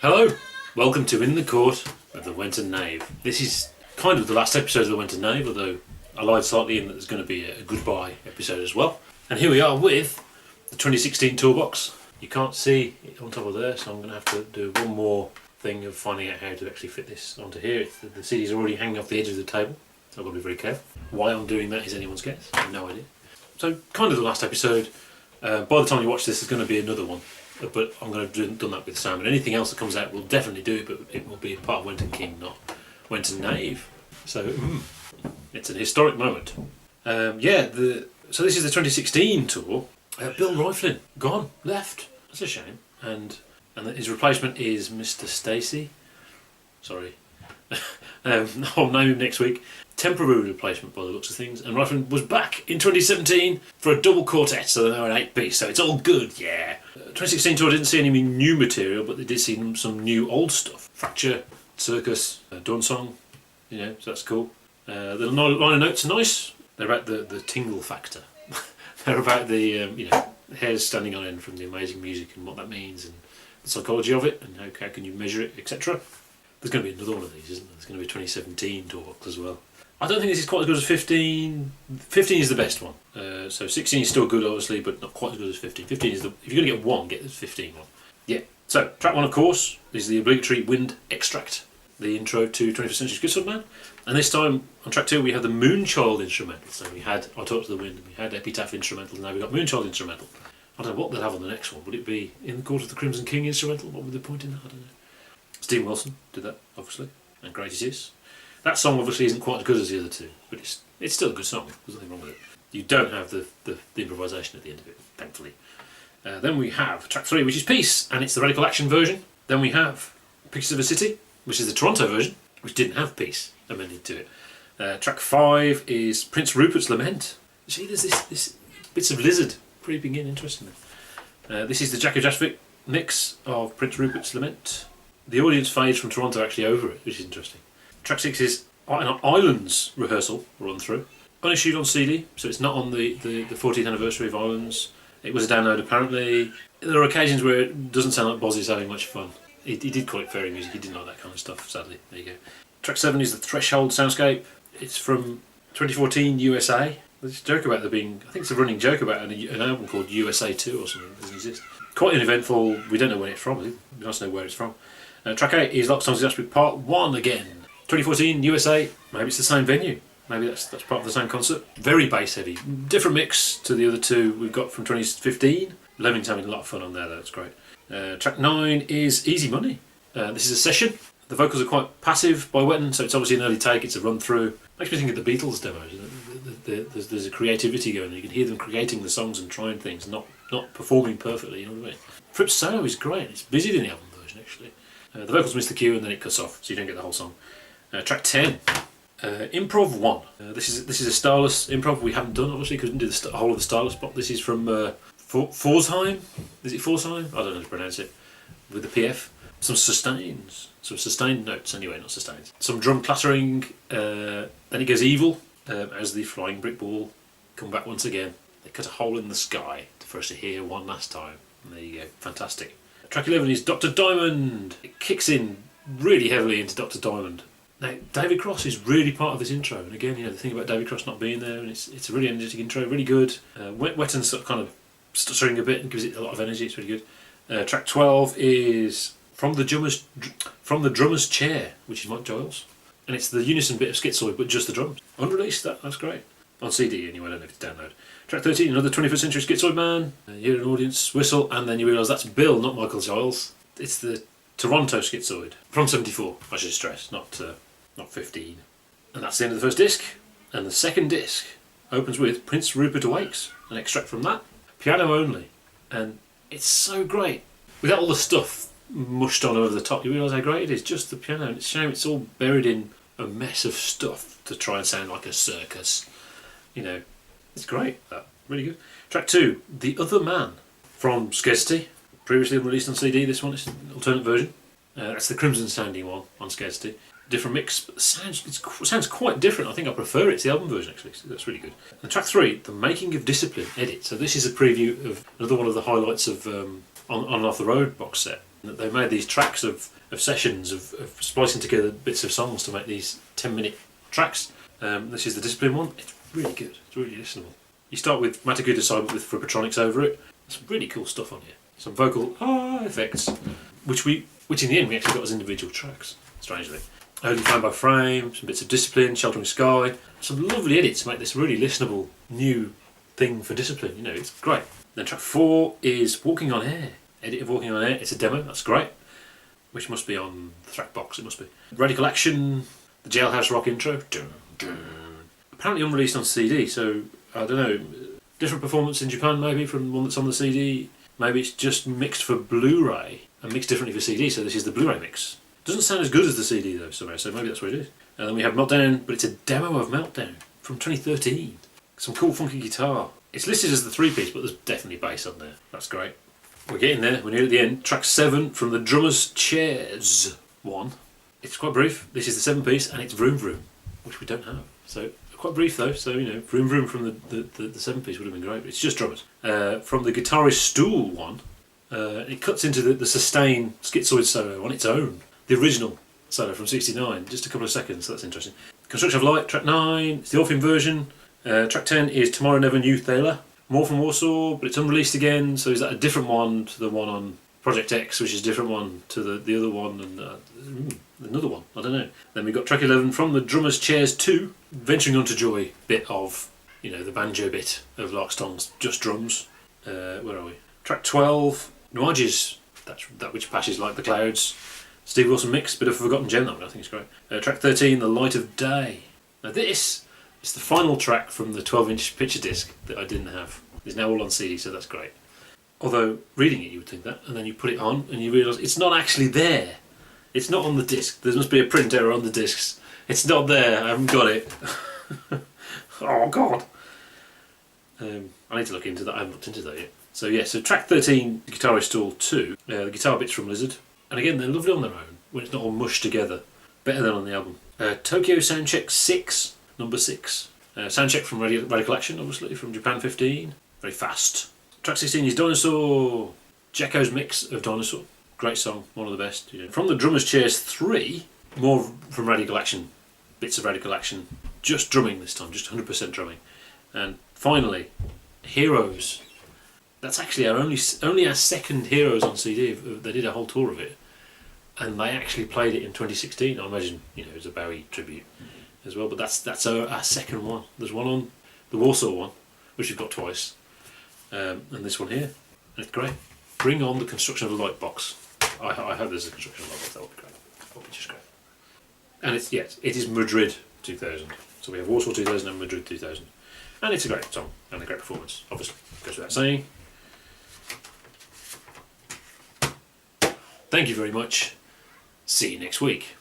Hello, welcome to In the Court of the Wenton Knave. This is kind of the last episode of the Wenton Knave, although I lied slightly in that there's going to be a goodbye episode as well. And here we are with the 2016 toolbox. You can't see it on top of there, so I'm going to have to do one more thing of finding out how to actually fit this onto here. The CD's already hanging off the edge of the table, so I've got to be very careful. Why I'm doing that is anyone's guess. I have no idea. So, kind of the last episode. By the time you watch this, there's going to be another one. But I'm going to have done that with Sam, and anything else that comes out will definitely do it, but it will be part of Wenton King, not Wenton Knave. So it's an historic moment. So this is the 2016 tour. Bill Riflin, gone, left. That's a shame. And his replacement is Mr. Stacey. Sorry. I'll name him next week. Temporary replacement by the looks of things, and Riflin was back in 2017 for a double quartet, so they're now an 8-piece, so it's all good, yeah. 2016 tour didn't see any new material, but they did see some new old stuff. Fracture, Circus, Dawn Song, so that's cool. The line of notes are nice. They're about the tingle factor. They're about the hairs standing on end from the amazing music and what that means, and the psychology of it, and how can you measure it, etc. There's going to be another one of these, isn't there? There's going to be a 2017 toolbox as well. I don't think this is quite as good as 15. 15 is the best one. So 16 is still good, obviously, but not quite as good as 15. 15 is if you're going to get one, get the 15 one. Yeah. So track one, of course, is the obligatory Wind Extract, the intro to 21st Century Schizoid Man. And this time on track two, we have the Moonchild instrumental. So we had I Talk to the Wind, and we had Epitaph instrumental, and now we've got Moonchild instrumental. I don't know what they'll have on the next one. Would it be In the Court of the Crimson King instrumental? What would the point in that? I don't know. Stephen Wilson did that, obviously, and great it is. That song obviously isn't quite as good as the other two, but it's still a good song. There's nothing wrong with it. You don't have the improvisation at the end of it, thankfully. Then we have track 3, which is Peace, and it's the Radical Action version. Then we have Pictures of a City, which is the Toronto version, which didn't have Peace amended to it. Track 5 is Prince Rupert's Lament. See, there's this bits of lizard creeping in, interestingly. This is the Jackie Aspic mix of Prince Rupert's Lament. The audience fades from Toronto actually over it, which is interesting. Track 6 is an Islands rehearsal run through. Unissued on CD, so it's not on the 14th anniversary of Islands. It was a download apparently. There are occasions where it doesn't sound like Bozzy's having much fun. He did call it fairy music, he didn't like that kind of stuff, sadly. There you go. Track 7 is the Threshold Soundscape. It's from 2014 USA. There's a joke about there being, I think it's a running joke about an album called USA 2 or something that doesn't exist. Quite uneventful, we don't know when it's from, it'd be nice to know where it's from. Track 8 is Larks, Soundscape Aspic Part 1 again. 2014 USA, maybe it's the same venue, maybe that's part of the same concert. Very bass heavy, different mix to the other two we've got from 2015. Lemon's having a lot of fun on there though, it's great. Track 9 is Easy Money. This is a session. The vocals are quite passive by Wenton, so it's obviously an early take, it's a run through. Makes me think of the Beatles demos. There's a creativity going on, you can hear them creating the songs and trying things, not performing perfectly, you know what I mean? Fripp's solo is great, it's busier than the album version actually. The vocals miss the cue and then it cuts off, so you don't get the whole song. Track 10, Improv 1. This is a starless improv we haven't done, obviously, because we didn't do the whole of the starless spot. This is from Forsheim. Is it Forsheim? I don't know how to pronounce it. With the PF. Some sustained notes anyway, not sustains. Some drum clattering, then it goes evil as the flying brick ball come back once again. They cut a hole in the sky for us to hear one last time. And there you go, fantastic. Track 11 is Dr. Diamond. It kicks in really heavily into Dr. Diamond. Now, David Cross is really part of this intro, and again, the thing about David Cross not being there, and it's a really energetic intro, really good. Wetton's sort of kind of stuttering a bit and gives it a lot of energy. It's really good. Track 12 is from the drummer's chair, which is Mike Giles, and it's the unison bit of Schizoid, but just the drums. Unreleased, that's great. On CD anyway, I don't know if it's download. Track 13, another 21st Century Schizoid Man. You hear an audience whistle, and then you realise that's Bill, not Michael Giles. It's the Toronto Schizoid from '74. I should stress, not 15. And that's the end of the first disc. And the second disc opens with Prince Rupert Awakes, an extract from that. Piano only. And it's so great. Without all the stuff mushed on over the top, you realise how great it is. Just the piano. And it's a shame it's all buried in a mess of stuff to try and sound like a circus. It's great. That really good. Track 2, The Other Man from Scarcity. Previously released on CD, this one is an alternate version. That's the Crimson sounding one on Scarcity. Different mix, but sounds quite different. I think I prefer it to the album version actually, so that's really good. And track 3, The Making of Discipline edit. So this is a preview of another one of the highlights of On and Off the Road box set. They made these tracks of sessions of splicing together bits of songs to make these 10-minute tracks. This is the Discipline one. It's really good. It's really listenable. You start with Mataguda assignment with Frupatronics over it. Some really cool stuff on here. Some vocal effects, which in the end we actually got as individual tracks, strangely. Only Frame by Frame, some bits of Discipline, Sheltering Sky. Some lovely edits to make this really listenable new thing for Discipline. You know, it's great. Then track 4 is Walking on Air. Edit of Walking on Air. It's a demo, that's great. Which must be on the track box, it must be. Radical Action, the Jailhouse Rock intro. Dun, dun. Apparently unreleased on CD, so I don't know. Different performance in Japan maybe from one that's on the CD. Maybe it's just mixed for Blu-ray and mixed differently for CD, so this is the Blu-ray mix. Doesn't sound as good as the CD though, somehow, so maybe that's what it is. And then we have Meltdown, but it's a demo of Meltdown from 2013. Some cool funky guitar. It's listed as the 3-piece, but there's definitely bass on there. That's great. We're getting there, we're near at the end. Track 7 from the Drummer's Chairs one. It's quite brief. This is the 7-piece and it's Vroom Vroom, which we don't have. So quite brief though, so you know, Vroom Vroom from the 7-piece would have been great, but it's just drummers. From the Guitarist Stool one, it cuts into the sustain schizoid solo on its own. The original solo from 69, just a couple of seconds, so that's interesting. Construction of Light, track 9, it's the Orpheum version. Track 10 is Tomorrow Never Knew Thaler. More from Warsaw, but it's unreleased again, so is that a different one to the one on Project X, which is a different one to the other one, and another one, I don't know. Then we've got track 11 from the Drummer's Chairs 2, venturing onto Joy, bit of, you know, the banjo bit of Larks Tongues, just drums. Where are we? Track 12, Nuages, that which passes like the clouds. Steve Wilson mix, bit of a forgotten gem, that one, I think it's great. Track 13, The Light of Day. Now this is the final track from the 12-inch picture disc that I didn't have. It's now all on CD, so that's great. Although, reading it you would think that, and then you put it on and you realise it's not actually there. It's not on the disc. There must be a print error on the discs. It's not there, I haven't got it. Oh God. I need to look into that, I haven't looked into that yet. So yeah, so track 13, the Guitarist Stool 2, the guitar bits from Lizard. And again, they're lovely on their own, when it's not all mushed together. Better than on the album. Tokyo Soundcheck 6, number 6. Soundcheck from Radical Action, obviously, from Japan 15. Very fast. Track 16 is Dinosaur, Jacko's mix of Dinosaur. Great song, one of the best. Yeah. From the Drummer's Chairs 3, more from Radical Action, bits of Radical Action, just drumming this time, just 100% drumming. And finally, Heroes. That's actually only our second Heroes on CD. They did a whole tour of it, and they actually played it in 2016. I imagine, you know, it was a Bowie tribute as well. But that's our second one. There's one on the Warsaw one, which we've got twice, and this one here. And it's great. Bring on the Construction of a Light box. I hope there's a Construction of a Light box. That would be great. That would be just great. And it is Madrid 2000. So we have Warsaw 2000 and Madrid 2000, and it's a great song and a great performance. Obviously, goes without saying. Thank you very much. See you next week.